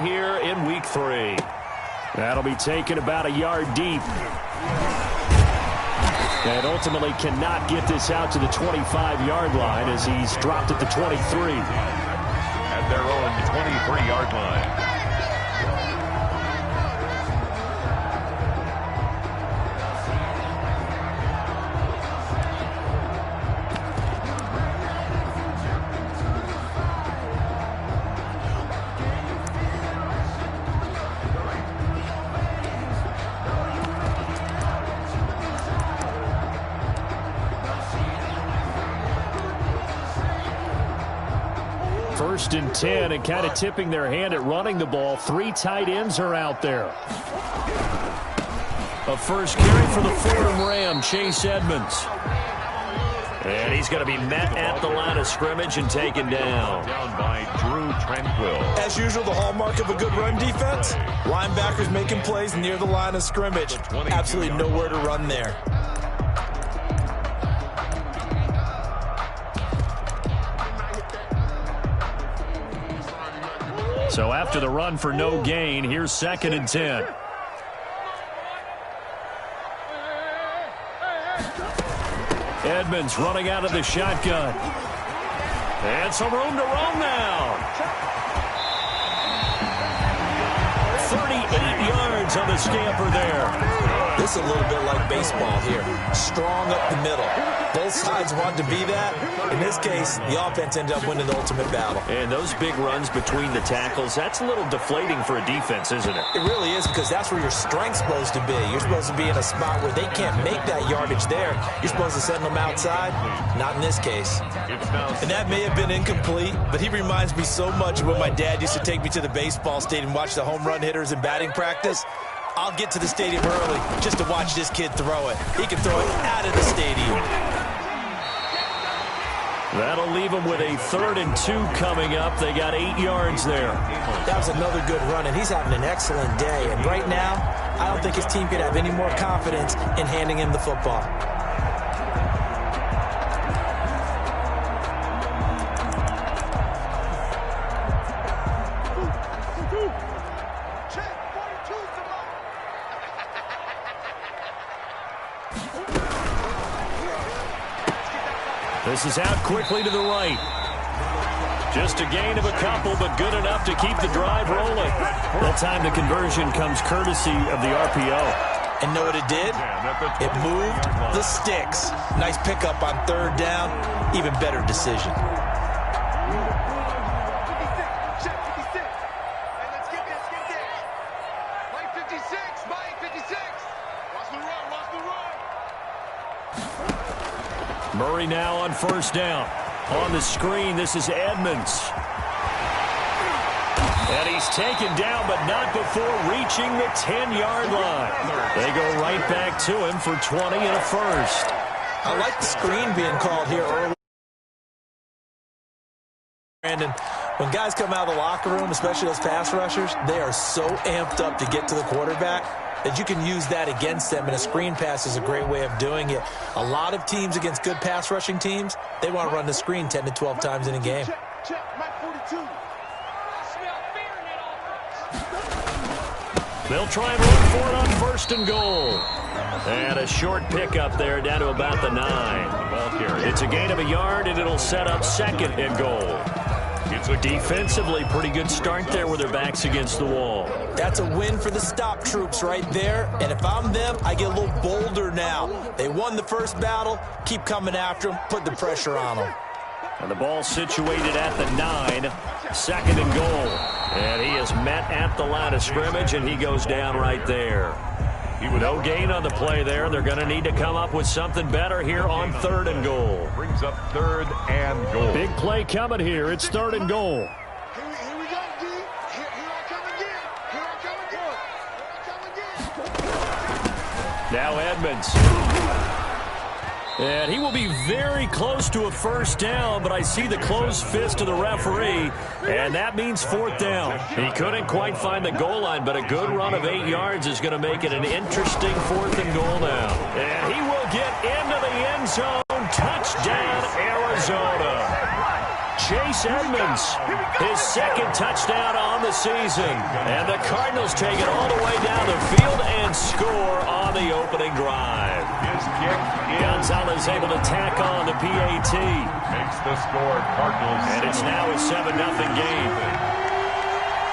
here in Week 3. That'll be taken about a yard deep. And ultimately cannot get this out to the 25-yard line as he's dropped at the 23. At their own 23-yard line. First and 10, and kind of tipping their hand at running the ball. 3 tight ends are out there. A first carry for the Fordham Ram, Chase Edmonds. And he's going to be met at the line of scrimmage and taken down. Down by Drew Tranquill. As usual, the hallmark of a good run defense. Linebackers making plays near the line of scrimmage. Absolutely nowhere to run there. So after the run for no gain, here's 2nd and 10. Edmonds running out of the shotgun. And some room to roam now. 38 yards on the scamper there. This is a little bit like baseball here. Strong up the middle. Both sides want to be that. In this case, the offense ended up winning the ultimate battle. And those big runs between the tackles, that's a little deflating for a defense, isn't it? It really is, because that's where your strength's supposed to be. You're supposed to be in a spot where they can't make that yardage there. You're supposed to send them outside. Not in this case. And that may have been incomplete, but he reminds me so much of when my dad used to take me to the baseball stadium and watch the home run hitters in batting practice. I'll get to the stadium early just to watch this kid throw it. He can throw it out of the stadium. That'll leave them with a 3rd and 2 coming up. They got 8 yards there. That was another good run, and he's having an excellent day. And right now, I don't think his team could have any more confidence in handing him the football. This is out quickly to the right. Just a gain of a couple, but good enough to keep the drive rolling. That time the conversion comes courtesy of the RPO. And know what it did? It moved the sticks. Nice pickup on 3rd down. Even better decision. Murray now on 1st down. On the screen, this is Edmonds. And he's taken down, but not before reaching the 10-yard line. They go right back to him for 20 and a first. I like the screen being called here early. Brandon, when guys come out of the locker room, especially those pass rushers, they are so amped up to get to the quarterback that you can use that against them, and a screen pass is a great way of doing it. A lot of teams against good pass rushing teams, they want to run the screen 10 to 12 times in a game. They'll try and run for it on 1st and goal. And a short pickup there down to about the 9. It's a gain of a yard, and it'll set up 2nd and goal. It's a defensively pretty good start there with their backs against the wall. That's a win for the stop troops right there. And if I'm them, I get a little bolder now. They won the first battle. Keep coming after them. Put the pressure on them. And the ball situated at the 9. 2nd and goal. And he is met at the line of scrimmage, and he goes down right there. No gain on the play there. They're going to need to come up with something better here on 3rd and goal. Brings up 3rd and goal. Big play coming here. It's 3rd and goal. Here we go, D. Here I come again. Here I come again. Now Edmonds. And he will be very close to a 1st down, but I see the closed fist of the referee, and that means 4th down. He couldn't quite find the goal line, but a good run of 8 yards is going to make it an interesting 4th and goal now. And he will get into the end zone. Touchdown, Arizona. Chase Edmonds, his second touchdown on the season. And the Cardinals take it all the way down the field and score on the opening drive. His kick Gonzalez able to tack on the PAT. makes the score Cardinals. And it's now a 7-0 game.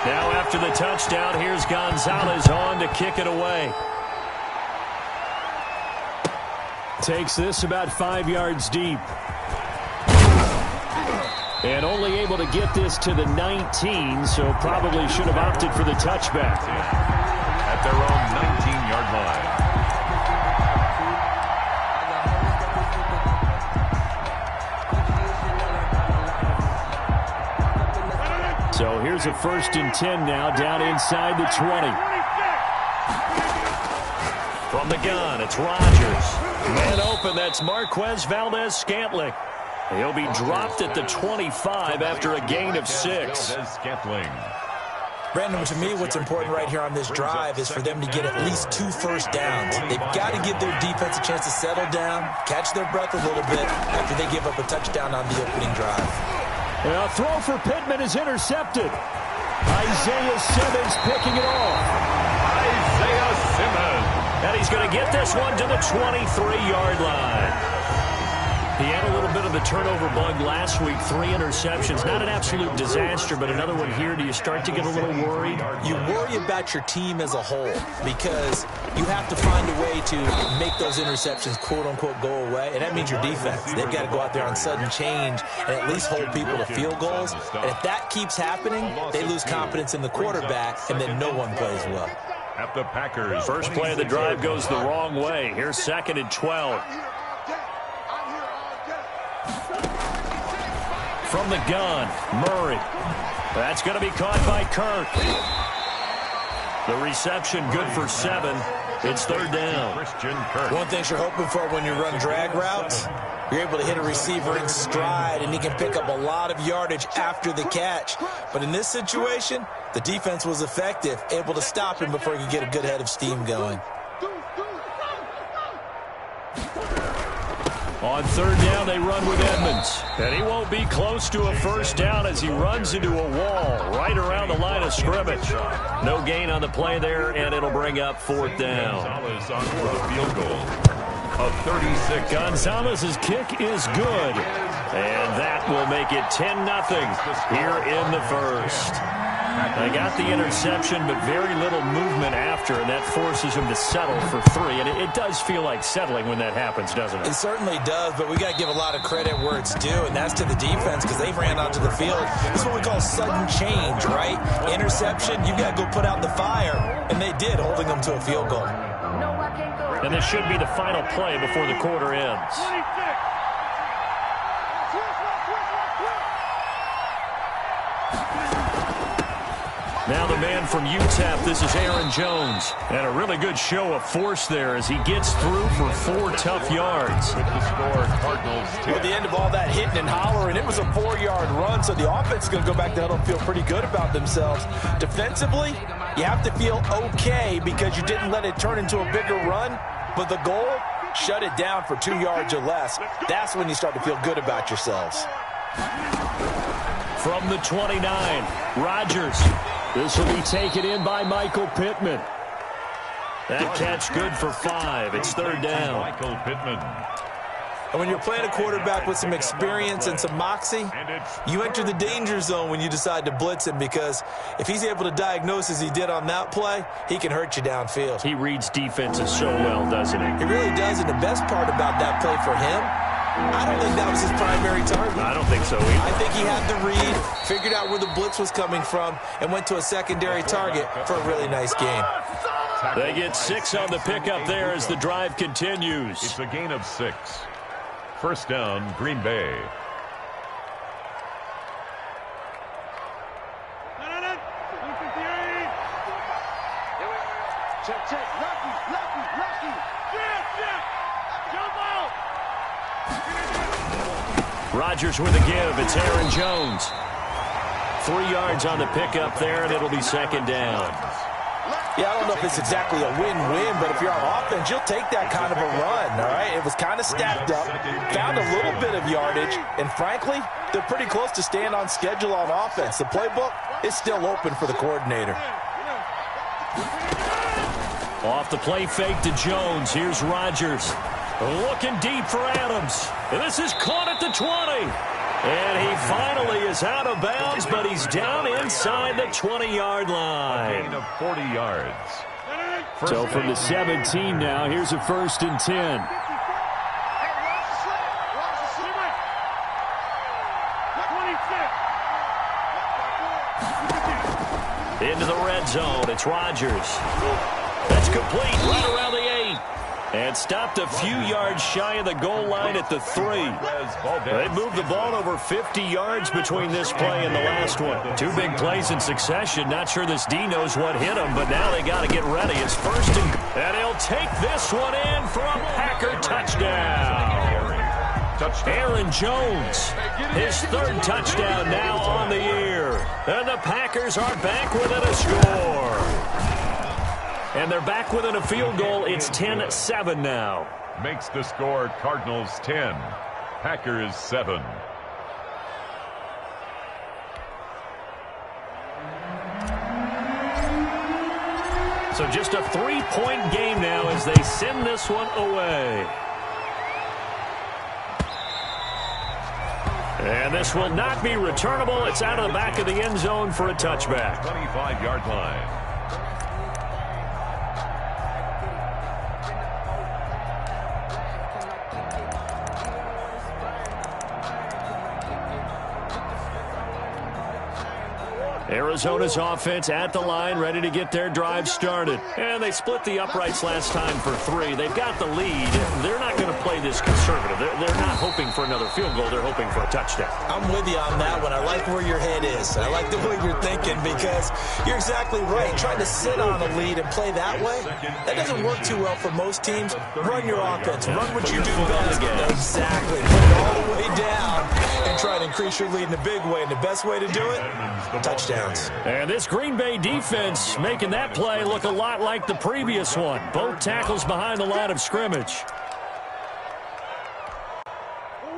Now after the touchdown, here's Gonzalez on to kick it away. Takes this about 5 yards deep. And only able to get this to the 19, so probably should have opted for the touchback. At their own 19-yard line. So here's a 1st and 10 now, down inside the 20. From the gun, it's Rodgers. Man open, that's Marquez Valdez-Scantling. He'll be dropped at the 25 after a gain of 6. Brandon, to me, what's important right here on this drive is for them to get at least 2 first downs. They've got to give their defense a chance to settle down, catch their breath a little bit after they give up a touchdown on the opening drive. A throw for Pittman is intercepted. Isaiah Simmons picking it off. Isaiah Simmons. And he's going to get this one to the 23-yard line. He had a little bit of the turnover bug last week, 3 interceptions. Not an absolute disaster, but another one here. Do you start to get a little worried? You worry about your team as a whole because you have to find a way to make those interceptions, quote-unquote, go away, and that means your defense. They've got to go out there on sudden change and at least hold people to field goals. And if that keeps happening, they lose confidence in the quarterback, and then no one plays well. At the Packers. First play of the drive goes the wrong way. Here's 2nd and 12. From the gun, Murray. That's going to be caught by Kirk. The reception good for 7. It's 3rd down. Christian Kirk. One thing you're hoping for when you run drag routes, you're able to hit a receiver in stride, and he can pick up a lot of yardage after the catch. But in this situation, the defense was effective, able to stop him before he could get a good head of steam going. On 3rd down, they run with Edmonds. And he won't be close to a first down as he runs into a wall right around the line of scrimmage. No gain on the play there, and it'll bring up 4th down. Gonzalez on for the field goal of 36. Gonzalez's kick is good. And that will make it 10-0 here in the first. They got the interception, but very little movement after, and that forces him to settle for 3. And it does feel like settling when that happens, doesn't it? It certainly does, but we got to give a lot of credit where it's due, and that's to the defense because they ran onto the field. This is what we call sudden change, right? Interception, you got to go put out the fire, and they did, holding them to a field goal. And this should be the final play before the quarter ends. Now the man from UTEP, this is Aaron Jones. And a really good show of force there as he gets through for 4 tough yards. With the score, Cardinals 10. At the end of all that hitting and hollering, it was a 4-yard run, so the offense is going to go back to huddle and feel pretty good about themselves. Defensively, you have to feel okay because you didn't let it turn into a bigger run, but the goal, shut it down for 2 yards or less. That's when you start to feel good about yourselves. From the 29, Rodgers. This will be taken in by Michael Pittman. That catch good for 5. It's 3rd down. Michael Pittman. And when you're playing a quarterback with some experience and some moxie, you enter the danger zone when you decide to blitz him because if he's able to diagnose as he did on that play, he can hurt you downfield. He reads defenses so well, doesn't he? He really does, and the best part about that play for him, I don't think that was his primary target. I don't think so either. I think he had the read, figured out where the blitz was coming from, and went to a secondary target for a really nice game. They get 6 on the pickup there as the drive continues. It's a gain of 6. First down, Green Bay. Check. Lucky. Jump out. Rodgers with a give. It's Aaron Jones. 3 yards on the pickup there, and it'll be 2nd down. Yeah, I don't know if it's exactly a win-win, but if you're on offense, you'll take that kind of a run, all right? It was kind of stacked up, found a little bit of yardage, and frankly, they're pretty close to staying on schedule on offense. The playbook is still open for the coordinator. Off the play fake to Jones. Here's Rodgers. Looking deep for Adams. And this is caught at the 20. And he finally is out of bounds, but he's down inside the 20-yard line. Gain of 40 yards. So from the 17 now, here's a 1st and 10. Into the red zone. It's Rodgers. That's complete right around the 8. And stopped a few yards shy of the goal line at the 3. They moved the ball over 50 yards between this play and the last one. 2 big plays in succession. Not sure this D knows what hit him, but now they got to get ready. It's 1st and he'll take this one in for a Packer touchdown. Aaron Jones, his 3rd touchdown now on the year. And the Packers are back within a score. And they're back within a field goal. It's 10-7 now. Makes the score Cardinals 10, Packers 7. So just a 3-point game now as they send this one away. And this will not be returnable. It's out of the back of the end zone for a touchback. 25-yard line. Arizona's offense at the line, ready to get their drive started. And they split the uprights last time for 3. They've got the lead. They're not going to play this conservative. They're not hoping for another field goal. They're hoping for a touchdown. I'm with you on that one. I like where your head is. I like the way you're thinking because you're exactly right. Trying to sit on a lead and play that way, that doesn't work too well for most teams. Run your offense. Run what you do best. Exactly. Put it all the way down and try to increase your lead in a big way. And the best way to do it, touchdown. And this Green Bay defense making that play look a lot like the previous one. Both tackles behind the line of scrimmage.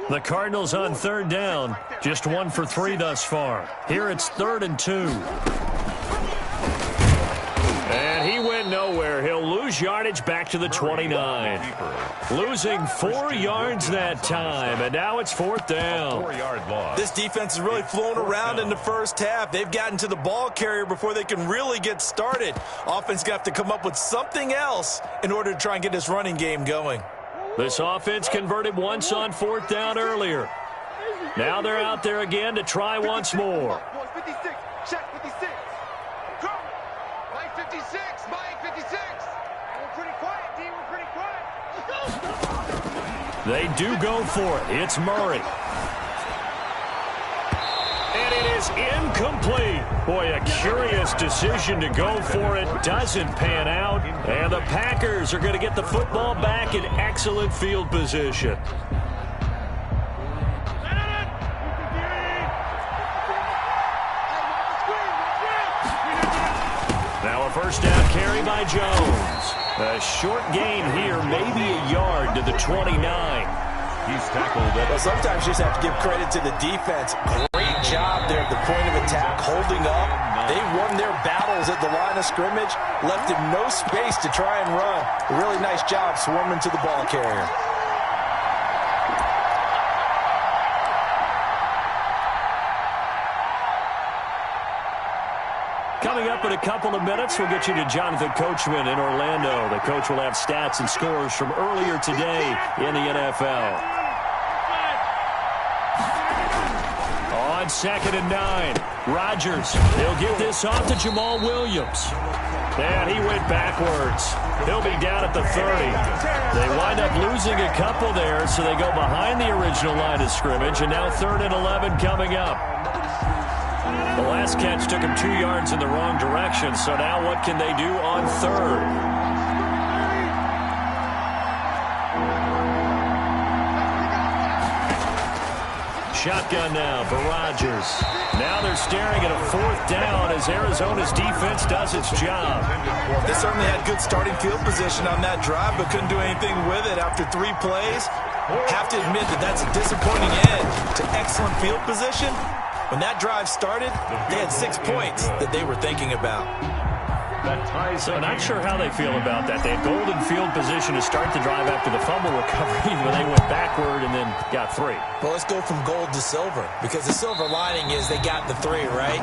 The Cardinals on 3rd down. Just 1 for 3 thus far. Here it's 3rd and 2. And he went nowhere. He'll lose yardage back to the 29. Losing 4 yards that time, and now it's 4th down. 4-yard loss. This defense is really flown around in the first half. They've gotten to the ball carrier before they can really get started. Offense got to come up with something else in order to try and get this running game going. This offense converted once on 4th down earlier. Now they're out there again to try once more. 56, check 56. Mike 56, Mike 56. We're pretty quiet, D. We're pretty quiet. They do go for it. It's Murray. And it is incomplete. Boy, a curious decision to go for it. Doesn't pan out. And the Packers are going to get the football back in excellent field position. Now a 1st down carry by Jones. A short gain here, maybe a yard to the 29. He's tackled at Well, sometimes you just have to give credit to the defense. Great job there at the point of attack, holding up. They won their battles at the line of scrimmage, left him no space to try and run. A really nice job swarming to the ball carrier. Coming up in a couple of minutes, we'll get you to Jonathan Coachman in Orlando. The coach will have stats and scores from earlier today in the NFL. On 2nd and 9, Rodgers. He'll give this off to Jamal Williams. And he went backwards. He'll be down at the 30. They wind up losing a couple there, so they go behind the original line of scrimmage, and now 3rd and 11 coming up. The last catch took him 2 yards in the wrong direction, so now what can they do on 3rd? Shotgun now for Rodgers. Now they're staring at a 4th down as Arizona's defense does its job. They certainly had good starting field position on that drive, but couldn't do anything with it after 3 plays. Have to admit that that's a disappointing end to excellent field position. When that drive started, they had 6 points that they were thinking about. So not sure how they feel about that. They had golden field position to start the drive after the fumble recovery when they went backward and then got 3. Well, let's go from gold to silver, because the silver lining is they got the 3, right?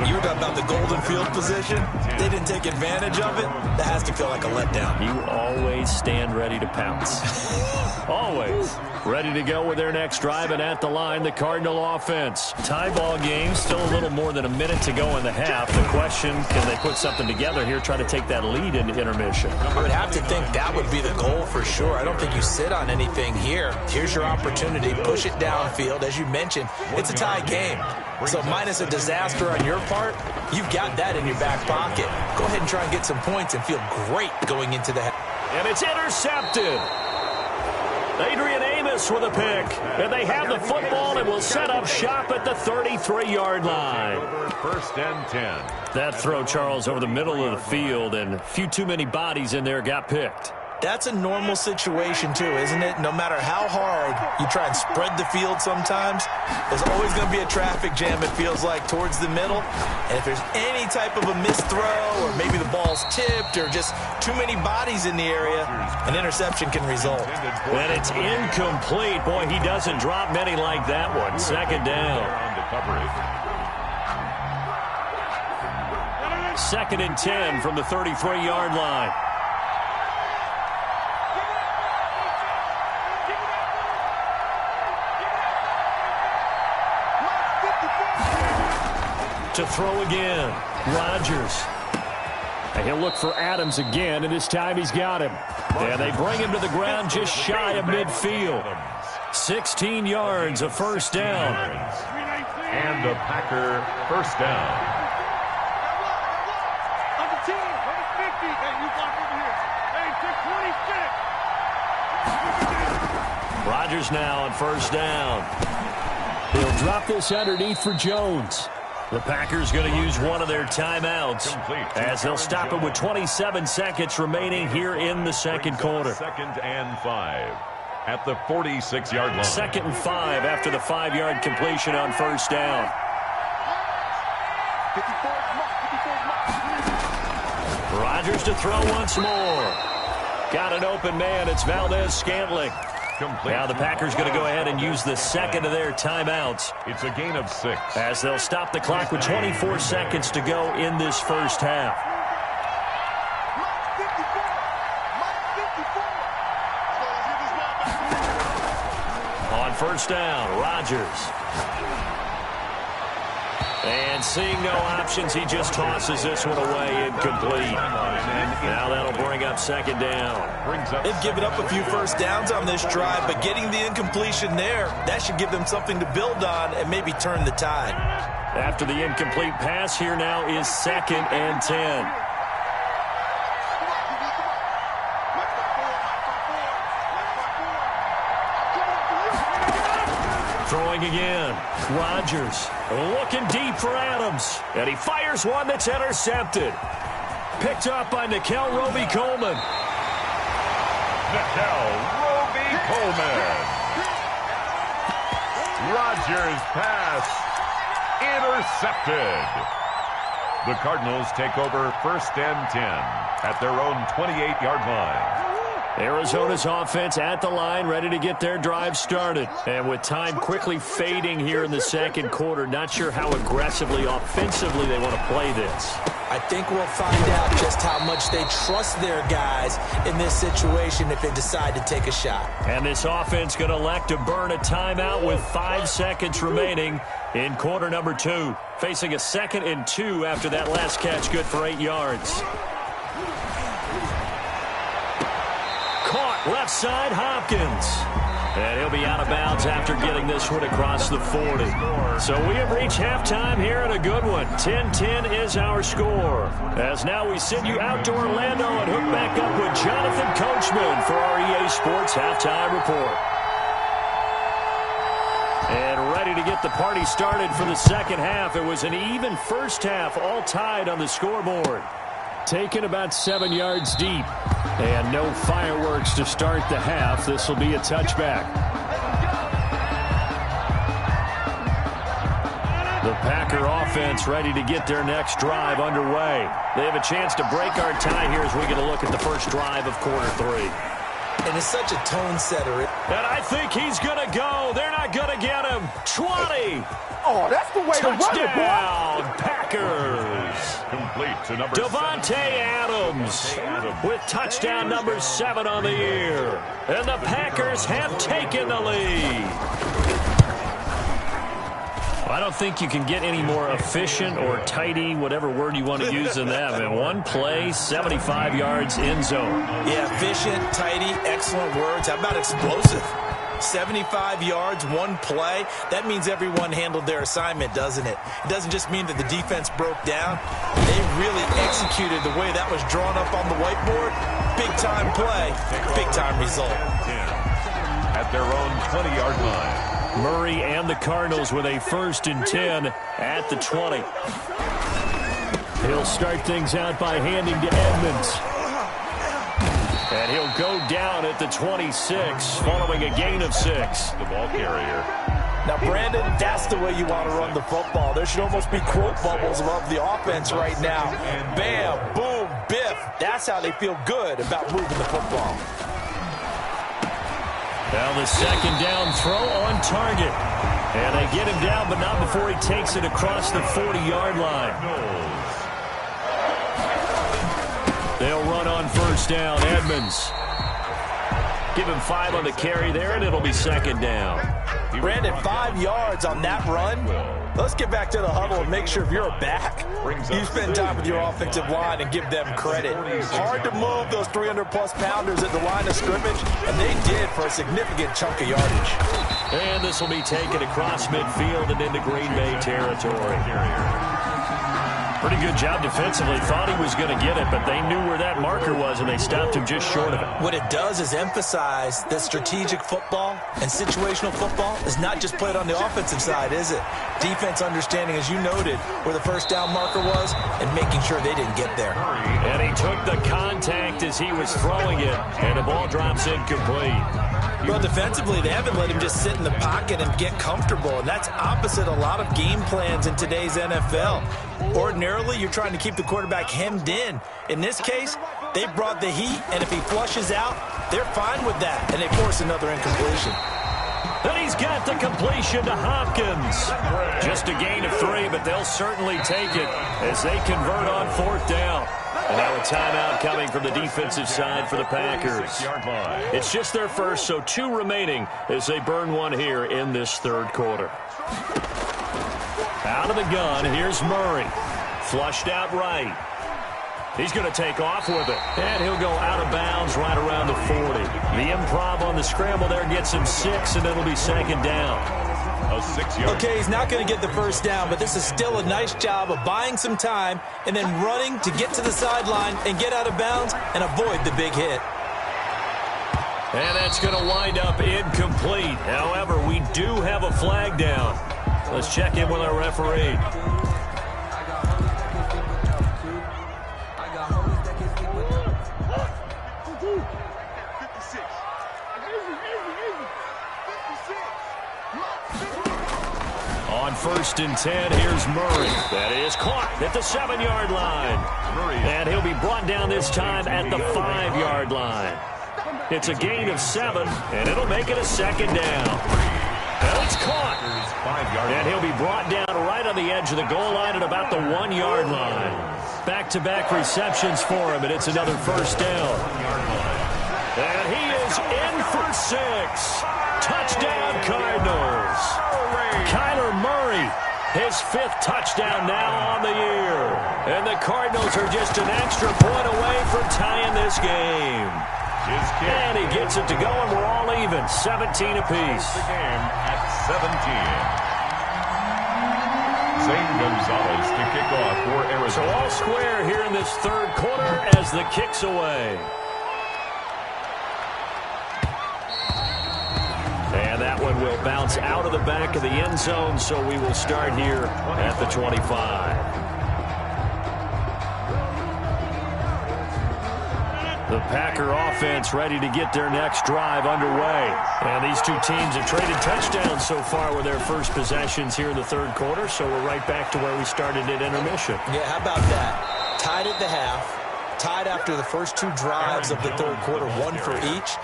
You were talking about the golden field position. They didn't take advantage of it. That has to feel like a letdown. You always stand ready to pounce. Always. Ready to go with their next drive, and at the line, the Cardinal offense. Tie ball game, still a little more than a minute to go in the half. The question, can they put something together here, try to take that lead into intermission? I would have to think that would be the goal for sure. I don't think you sit on anything here. Here's your opportunity. Push it downfield. As you mentioned, it's a tie game. So minus a disaster on your part, you've got that in your back pocket. Go ahead and try and get some points and feel great going into the half. And it's intercepted. Adrian Amos with a pick. And they have the football and will set up shop at the 33-yard line. 1st and 10. That throw, Charles, over the middle of the field, and a few too many bodies in there got picked. That's a normal situation, too, isn't it? No matter how hard you try and spread the field sometimes, there's always going to be a traffic jam, it feels like, towards the middle. And if there's any type of a missed throw, or maybe the ball's tipped, or just too many bodies in the area, an interception can result. And it's incomplete. Boy, he doesn't drop many like that one. 2nd down. 2nd and 10 from the 33-yard line. To throw again, Rodgers. And he'll look for Adams again, and this time he's got him. And they bring him to the ground just shy of midfield. 16 yards, a 1st down. And a Packer 1st down. Number 10, number 50. Hey, you block over here. Hey, 26. Rodgers now on 1st down. He'll drop this underneath for Jones. The Packers going to use one of their timeouts as they'll stop it with 27 seconds remaining here in the 2nd quarter. 2nd and 5 at the 46-yard line. 2nd and 5 after the 5-yard completion on 1st down. Rodgers to throw once more. Got an open man. It's Valdez-Scantling. Now the Packers going to go ahead and use the 2nd of their timeouts. It's a gain of 6. As they'll stop the clock with 24 seconds to go in this 1st half. On 1st down, Rodgers. And seeing no options, he just tosses this one away, incomplete. Now that'll bring up 2nd down. They've given up a few 1st downs on this drive, but getting the incompletion there, that should give them something to build on and maybe turn the tide. After the incomplete pass, here now is 2nd and 10. Throwing again. Rodgers looking deep for Adams. And he fires one that's intercepted. Picked up by Nikel Roby-Coleman. Nikel Roby-Coleman. Rodgers pass intercepted. The Cardinals take over 1st and 10 at their own 28-yard line. Arizona's offense at the line, ready to get their drive started. And with time quickly fading here in the 2nd quarter, not sure how aggressively, offensively they want to play this. I think we'll find out just how much they trust their guys in this situation if they decide to take a shot. And this offense going to elect to burn a timeout with 5 seconds remaining in quarter number 2. Facing a 2nd and 2 after that last catch, good for 8 yards. Caught left side, Hopkins. And he'll be out of bounds after getting this one across the 40. So we have reached halftime here at a good one. 10-10 is our score. As now we send you out to Orlando and hook back up with Jonathan Coachman for our EA Sports Halftime Report. And ready to get the party started for the second half. It was an even first half, all tied on the scoreboard. Taken about 7 yards deep. And no fireworks to start the half. This will be a touchback. The Packer offense ready to get their next drive underway. They have a chance to break our tie here as we get a look at the first drive of quarter 3. And it's such a tone setter. And I think he's going to go. They're not going to get him. 20. Oh, that's the way to run it, boy. Touchdown, Packers. Complete to number Devontae Adams with touchdown number 7 on the year. And the Packers have taken the lead. I don't think you can get any more efficient or tidy, whatever word you want to use in that. In one play, 75 yards in zone. Yeah, efficient, tidy, excellent words. How about explosive? 75 yards, one play. That means everyone handled their assignment, doesn't it? It doesn't just mean that the defense broke down. They really executed the way that was drawn up on the whiteboard. Big-time play, big-time result. At their own 20-yard line. Murray and the Cardinals with a 1st and 10 at the 20. He'll start things out by handing to Edmonds. And he'll go down at the 26 following a gain of 6. The ball carrier. Now, Brandon, that's the way you want to run the football. There should almost be quote bubbles above the offense right now. Bam, boom, biff. That's how they feel good about moving the football. Now the second down throw on target. And they get him down, but not before he takes it across the 40-yard line. They'll run on 1st down. Edmonds. Give him 5 on the carry there, and it'll be 2nd down. Brandon, 5 yards on that run. Let's get back to the huddle and make sure if you're a back, you spend time with your offensive line and give them credit. Hard to move those 300-plus pounders at the line of scrimmage, and they did for a significant chunk of yardage. And this will be taken across midfield and into Green Bay territory. Pretty good job defensively. Thought he was going to get it, but they knew where that marker was, and they stopped him just short of it. What it does is emphasize that strategic football and situational football is not just played on the offensive side, is it? Defense understanding, as you noted, where the 1st down marker was and making sure they didn't get there. And he took the contact as he was throwing it, and the ball drops incomplete. Well, defensively, they haven't let him just sit in the pocket and get comfortable, and that's opposite a lot of game plans in today's NFL. Ordinarily, you're trying to keep the quarterback hemmed in. In this case, they brought the heat, and if he flushes out, they're fine with that, and they force another incompletion. And he's got the completion to Hopkins. Just a gain of 3, but they'll certainly take it as they convert on 4th down. And now a timeout coming from the defensive side for the Packers. It's just their first, so 2 remaining as they burn one here in this 3rd quarter. Out of the gun, here's Murray. Flushed out right. He's going to take off with it. And he'll go out of bounds right around the 40. The improv on the scramble there gets him 6, and it'll be 2nd down. Okay, he's not going to get the 1st down, but this is still a nice job of buying some time and then running to get to the sideline and get out of bounds and avoid the big hit. And that's going to wind up incomplete. However, we do have a flag down. Let's check in with our referee. On 1st and 10, here's Murray. That is caught at the 7-yard line. And he'll be brought down this time at the 5-yard line. It's a gain of 7, and it'll make it a 2nd down. Well, it's caught. And he'll be brought down right on the edge of the goal line at about the 1-yard line. Back-to-back receptions for him, and it's another 1st down. And he is in for 6. Touchdown, Cardinals. Kyler Murray, his 5th touchdown now on the year. And the Cardinals are just an extra point away from tying this game. And he gets it to go, and we're all even, 17 apiece. The game at 17. Zane Gonzalez to kick off for Arizona. So all square here in this 3rd quarter as the kick's away. And that one one will bounce out of the back of the end zone, so we will start here at the 25. The Packer offense ready to get their next drive underway. And these two teams have traded touchdowns so far with their first possessions here in the third quarter, so we're right back to where we started at intermission. Yeah, how about that? Tied at the half, tied after the first two drives of the third quarter, one for each.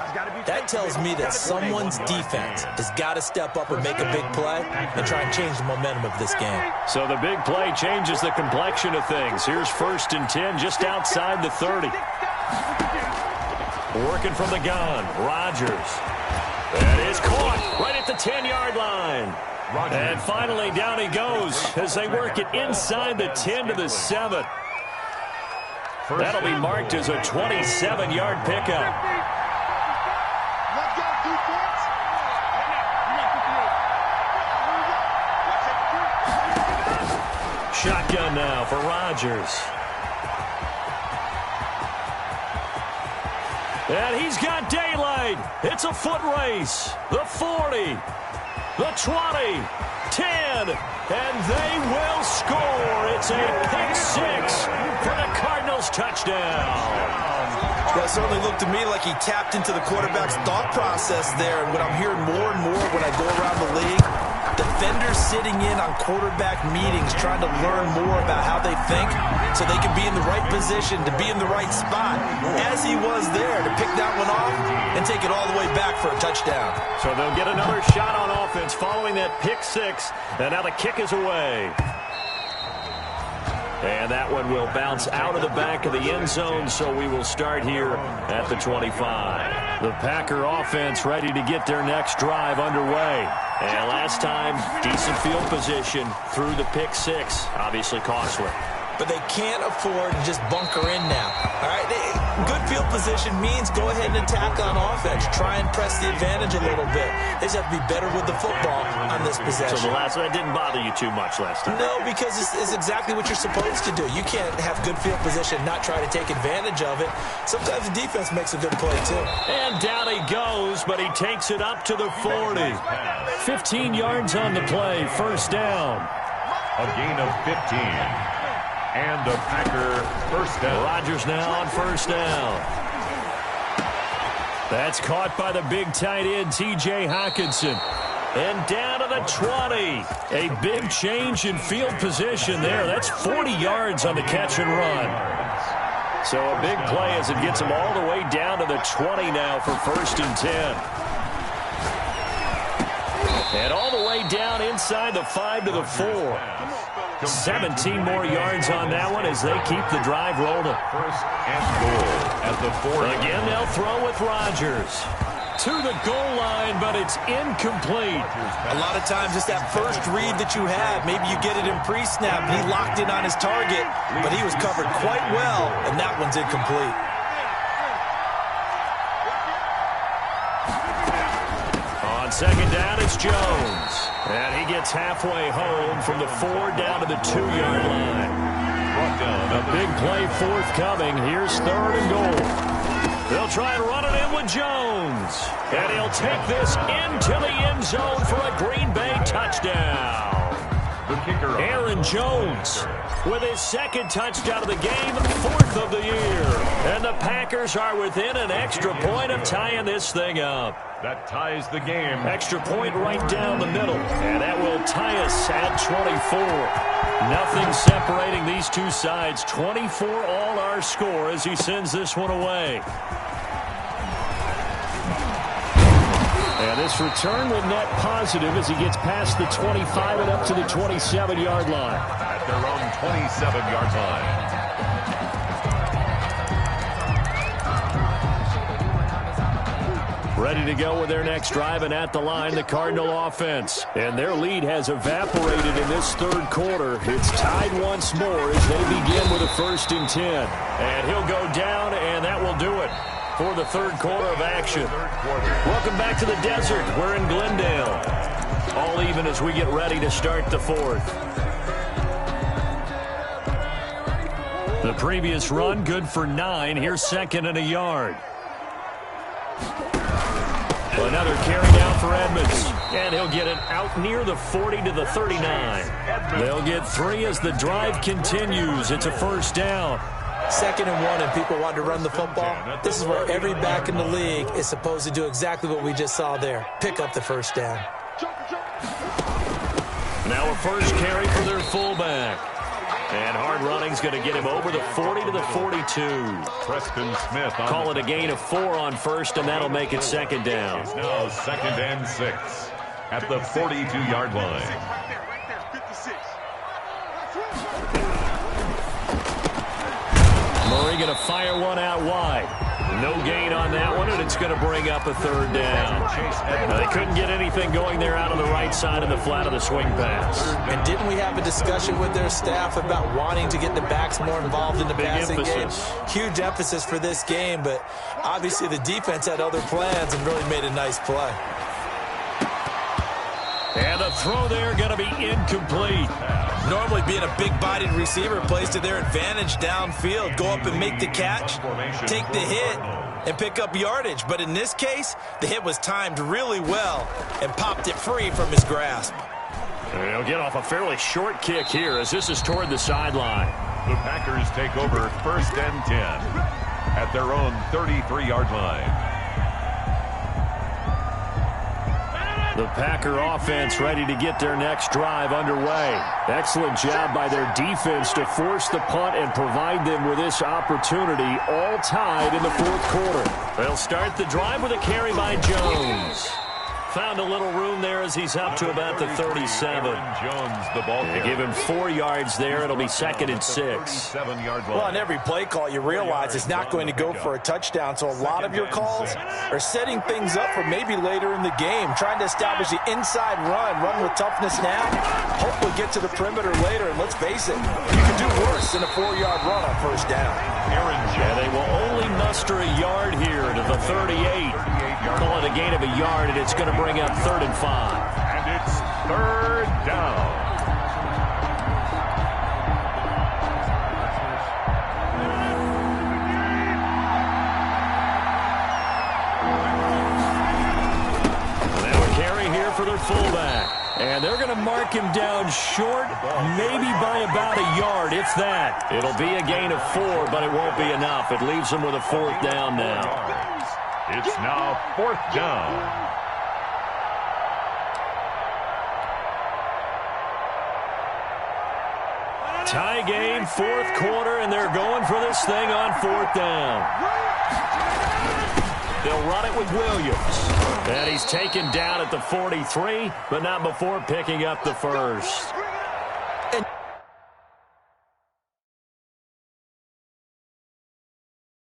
That tells me that someone's defense has got to step up and make a big play and try and change the momentum of this game. So the big play changes the complexion of things. Here's 1st and 10 just outside the 30. Working from the gun, Rodgers. That is caught right at the 10-yard line. And finally, down he goes as they work it inside the 10 to the 7. That'll be marked as a 27-yard pickup. Shotgun now for Rodgers. And he's got daylight. It's a foot race. The 40, the 20, 10, and they will score. It's a pick-6 for the Cardinals touchdown. That certainly looked to me like he tapped into the quarterback's thought process there. And what I'm hearing more and more when I go around the league, defenders sitting in on quarterback meetings trying to learn more about how they think so they can be in the right position to be in the right spot, as he was there to pick that one off and take it all the way back for a touchdown. So they'll get another shot on offense following that pick-6, and now the kick is away. And that one will bounce out of the back of the end zone, so we will start here at the 25. The Packer offense ready to get their next drive underway. And last time, decent field position through the pick-6, obviously costly. But they can't afford to just bunker in now. All right, good field position means go ahead and attack on offense. Try and press the advantage a little bit. They just have to be better with the football on this possession. So the last one didn't bother you too much last time? No, because it's exactly what you're supposed to do. You can't have good field position, not try to take advantage of it. Sometimes the defense makes a good play, too. And down he goes, but he takes it up to the 40. 15 yards on the play, first down. A gain of 15. And a Packer first down. Rodgers now on first down. That's caught by the big tight end, T.J. Hockenson. And down to the 20. A big change in field position there. That's 40 yards on the catch and run. So a big play as it gets him all the way down to the 20 now for 1st and 10. And all the way down inside the 5 to the 4. 17 more yards on that one as they keep the drive rolling. 1st and goal at the 40. Again, they'll throw with Rodgers. To the goal line, but it's incomplete. A lot of times it's that first read that you have. Maybe you get it in pre-snap. He locked in on his target, but he was covered quite well, and that one's incomplete. On second down, it's Jones. And he gets halfway home from the 4 down to the 2-yard line. A big play forthcoming. Here's 3rd and goal. They'll try and run it in with Jones. And he'll take this into the end zone for a Green Bay touchdown. The kicker, Aaron Jones, with his 2nd touchdown of the game, 4th of the year. And the Packers are within an extra point of tying this thing up. that ties the game. Extra point right down the middle, and that will tie us at 24. Nothing separating these two sides. 24 all our score as he sends this one away. And this return will net positive as he gets past the 25 and up to the 27-yard line. At their own 27-yard line. Ready to go with their next drive, and at the line, the Cardinal offense. And their lead has evaporated in this third quarter. It's tied once more as they begin with a 1st and 10. And he'll go down, and that will do it for the third quarter of action. Welcome back to the desert. We're in Glendale. All even as we get ready to start the fourth. The previous run, good for 9. Here's 2nd and a yard. Another carry down for Edmonds. And he'll get it out near the 40 to the 39. They'll get 3 as the drive continues. It's a first down. 2nd and 1, and people want to run the football. This is where every back in the league is supposed to do exactly what we just saw there. Pick up the first down. Now a first carry for their fullback. And hard running's going to get him over the 40 to the 42. Preston Smith. Call it a gain of 4 on first, and that'll make it second down. It's now 2nd and 6 at the 42-yard line. Murray going to fire one out wide. No gain on that one, and it's going to bring up a 3rd down. They couldn't get anything going there out on the right side of the flat of the swing pass. And didn't we have a discussion with their staff about wanting to get the backs more involved in the passing game? Huge emphasis for this game, but obviously the defense had other plans and really made a nice play. And the throw there going to be incomplete. Normally being a big-bodied receiver plays to their advantage downfield. Go up and make the catch, take the hit, and pick up yardage. But in this case, the hit was timed really well and popped it free from his grasp. He'll get off a fairly short kick here as this is toward the sideline. The Packers take over 1st and 10 at their own 33-yard line. The Packer offense ready to get their next drive underway. Excellent job by their defense to force the punt and provide them with this opportunity, all tied in the 4th quarter. They'll start the drive with a carry by Jones. Found a little room there as he's up to about the 37. Jones, the ball. They give him 4 yards there. It'll be 2nd and 6. Well, on every play call, you realize it's not going to go for a touchdown. So a lot of your calls are setting things up for maybe later in the game, trying to establish the inside run with toughness now. Hopefully get to the perimeter later. And let's face it, you can do worse than a 4-yard run on first down. And they will only muster a yard here to the 38. Call it a gain of a yard, and it's going to bring up 3rd and 5. And it's 3rd down. Now a carry here for their fullback. And they're going to mark him down short, maybe by about a yard, if that. It'll be a gain of 4, but it won't be enough. It leaves them with a 4th down now. It's now 4th down. Tie game, 4th quarter, and they're going for this thing on 4th down. They'll run it with Williams. And he's taken down at the 43, but not before picking up the first.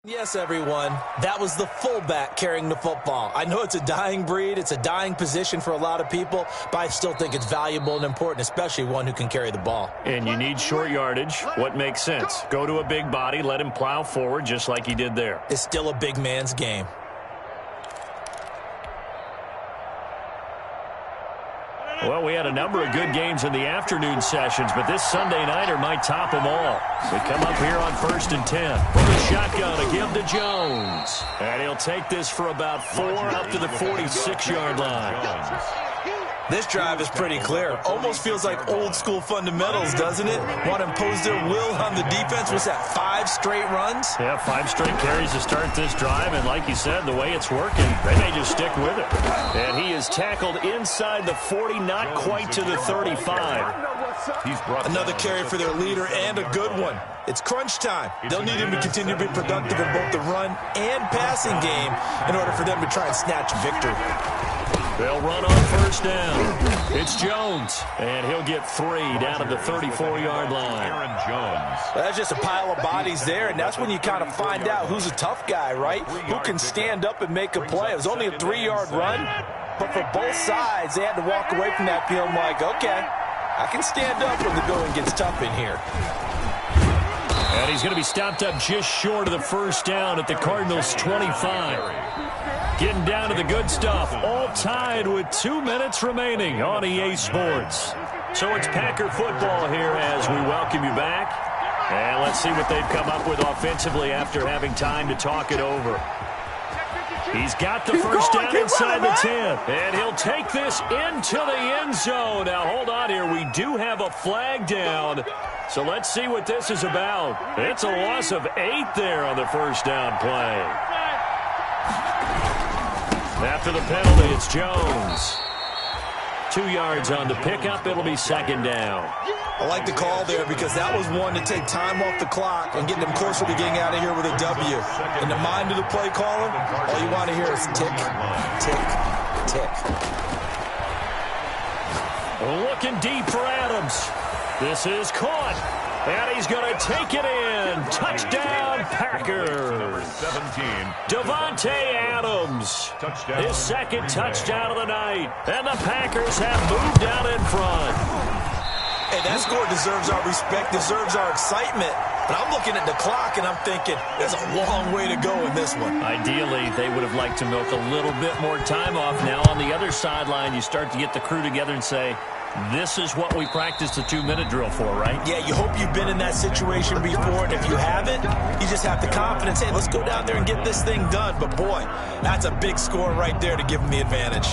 Yes, everyone, that was the fullback carrying the football. I know it's a dying breed, it's a dying position for a lot of people, but I still think it's valuable and important, especially one who can carry the ball. And you need short yardage. What makes sense? Go to a big body, let him plow forward just like he did there. It's still a big man's game. Well, we had a number of good games in the afternoon sessions, but this Sunday nighter might top them all. We come up here on 1st and 10. From the shotgun to give to Jones. And he'll take this for about 4 up to the 46-yard line. This drive is pretty clear. Almost feels like old school fundamentals, doesn't it? Want to impose their will on the defense. Was that 5 straight runs? Yeah, 5 straight carries to start this drive, and like you said, the way it's working, they may just stick with it. And he is tackled inside the 40, not quite to the 35. Another carry for their leader, and a good one. It's crunch time. They'll need him to continue to be productive in both the run and passing game in order for them to try and snatch victory. They'll run on first down. It's Jones, and he'll get 3 down at the 34-yard line. Aaron Jones. That's just a pile of bodies there, and that's when you kind of find out who's a tough guy, right? Who can stand up and make a play. It was only a 3-yard run, but for both sides, they had to walk away from that feeling like, okay, I can stand up when the going gets tough in here. And he's going to be stopped up just short of the first down at the Cardinals' 25. Getting down to the good stuff, all tied with 2 minutes remaining on EA Sports. So it's Packer football here as we welcome you back. And let's see what they've come up with offensively after having time to talk it over. He's got the first down inside the 10. And he'll take this into the end zone. Now, hold on here. We do have a flag down. So let's see what this is about. It's a loss of 8 there on the first down play. After the penalty, it's Jones. 2 yards on the pickup. It'll be second down. I like the call there because that was one to take time off the clock and get them closer to getting out of here with a W. In the mind of the play caller, all you want to hear is tick, tick, tick. Looking deep for Adams. This is caught. And he's going to take it in. Touchdown, Packers. 17. Davante Adams. Touchdown. His second touchdown of the night. And the Packers have moved out in front. Hey, that score deserves our respect, deserves our excitement. But I'm looking at the clock, and I'm thinking, there's a long way to go in this one. Ideally, they would have liked to milk a little bit more time off. Now, on the other sideline, you start to get the crew together and say, this is what we practiced the 2-minute drill for, right? Yeah, you hope you've been in that situation before, and if you haven't, you just have the confidence, hey, let's go down there and get this thing done. But, boy, that's a big score right there to give them the advantage.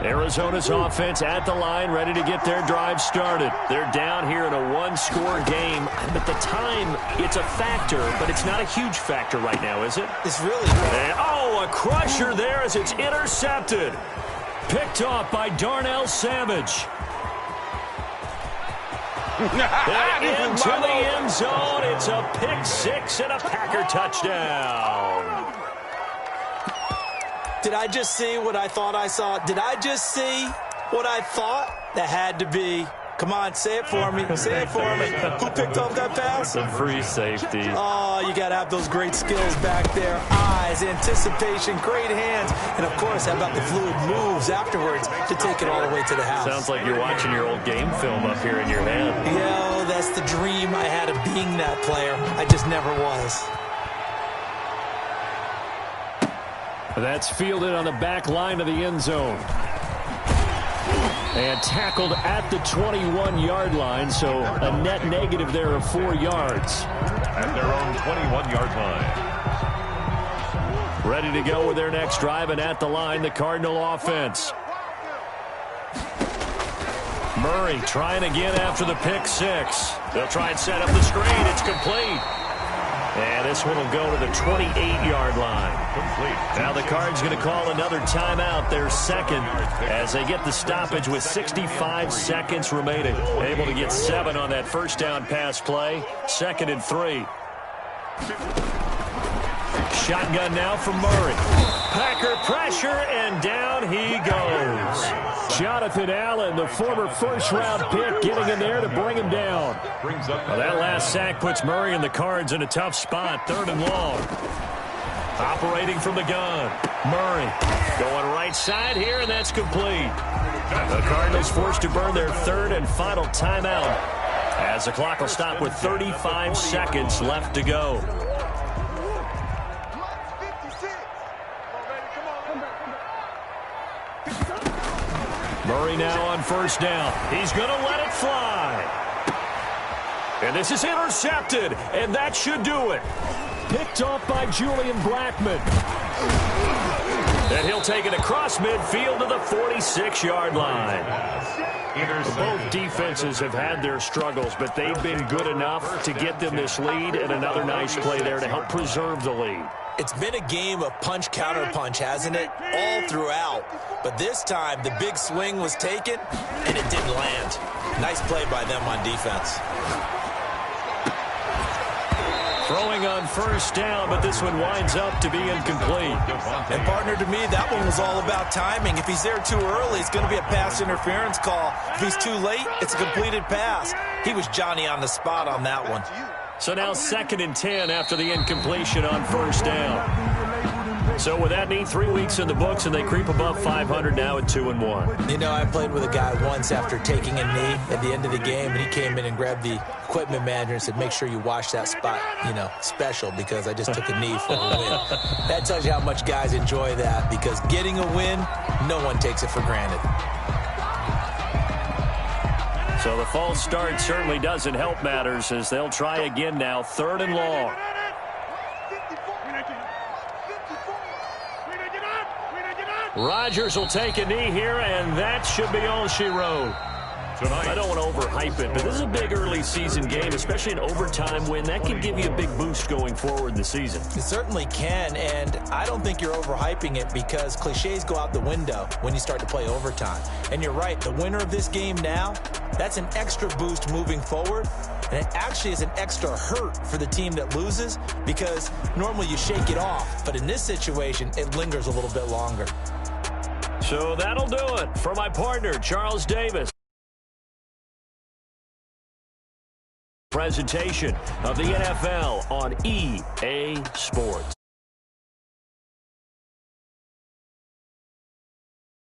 Arizona's offense at the line, ready to get their drive started. They're down here in a one-score game. At the time, it's a factor, but it's not a huge factor right now, is it? It's really... And, a crusher there as it's intercepted. Picked off by Darnell Savage. Into the end zone. It's a pick six and a Packer touchdown. Did I just see what I thought I saw? Did I just see what I thought? That had to be. Come on, say it for me. Say it for me. Who picked off that pass? The free safety. Oh, you got to have those great skills back there. Eyes, anticipation, great hands. And, of course, how about the fluid moves afterwards to take it all the way to the house? Sounds like you're watching your old game film up here in your head. Yo, that's the dream I had of being that player. I just never was. That's fielded on the back line of the end zone. And tackled at the 21-yard line, so a net negative there of 4 yards. At their own 21-yard line. Ready to go with their next drive, and at the line, the Cardinal offense. Murray trying again after the pick six. They'll try and set up the screen. It's complete. And this one will go to the 28-yard line. Complete. Now the Cards going to call another timeout, their second, as they get the stoppage with 65 seconds remaining. Able to get 7 on that first down pass play. 2nd and 3. Shotgun now from Murray. Packer pressure, and down he goes. Jonathan Allen, the former first-round pick, getting in there to bring him down. Well, that last sack puts Murray and the Cards in a tough spot, 3rd and long. Operating from the gun. Murray going right side here, and that's complete. The Cardinals forced to burn their 3rd and final timeout as the clock will stop with 35 seconds left to go. Murray now on first down. He's going to let it fly. And this is intercepted, and that should do it. Picked off by Julian Blackmon. And he'll take it across midfield to the 46-yard line. Both defenses have had their struggles, but they've been good enough to get them this lead, and another nice play there to help preserve the lead. It's been a game of punch-counter-punch, hasn't it? All throughout. But this time, the big swing was taken, and it didn't land. Nice play by them on defense. Throwing on first down, but this one winds up to be incomplete. And, partner, to me, that one was all about timing. If he's there too early, it's going to be a pass interference call. If he's too late, it's a completed pass. He was Johnny on the spot on that one. So now 2nd and 10 after the incompletion on first down. So with that neat 3 weeks in the books, and they creep above 500 now at 2-1. You know, I played with a guy once after taking a knee at the end of the game, and he came in and grabbed the equipment manager and said, make sure you wash that spot, special, because I just took a knee for a win. That tells you how much guys enjoy that, because getting a win, no one takes it for granted. So the false start certainly doesn't help matters as they'll try again now, 3rd and long. Rodgers will take a knee here, and that should be all she wrote. Tonight. I don't want to overhype it, but this is a big early season game, especially an overtime win. That can give you a big boost going forward in the season. It certainly can, and I don't think you're overhyping it because cliches go out the window when you start to play overtime. And you're right, the winner of this game now, that's an extra boost moving forward, and it actually is an extra hurt for the team that loses because normally you shake it off, but in this situation, it lingers a little bit longer. So that'll do it for my partner, Charles Davis. Presentation of the NFL on EA Sports.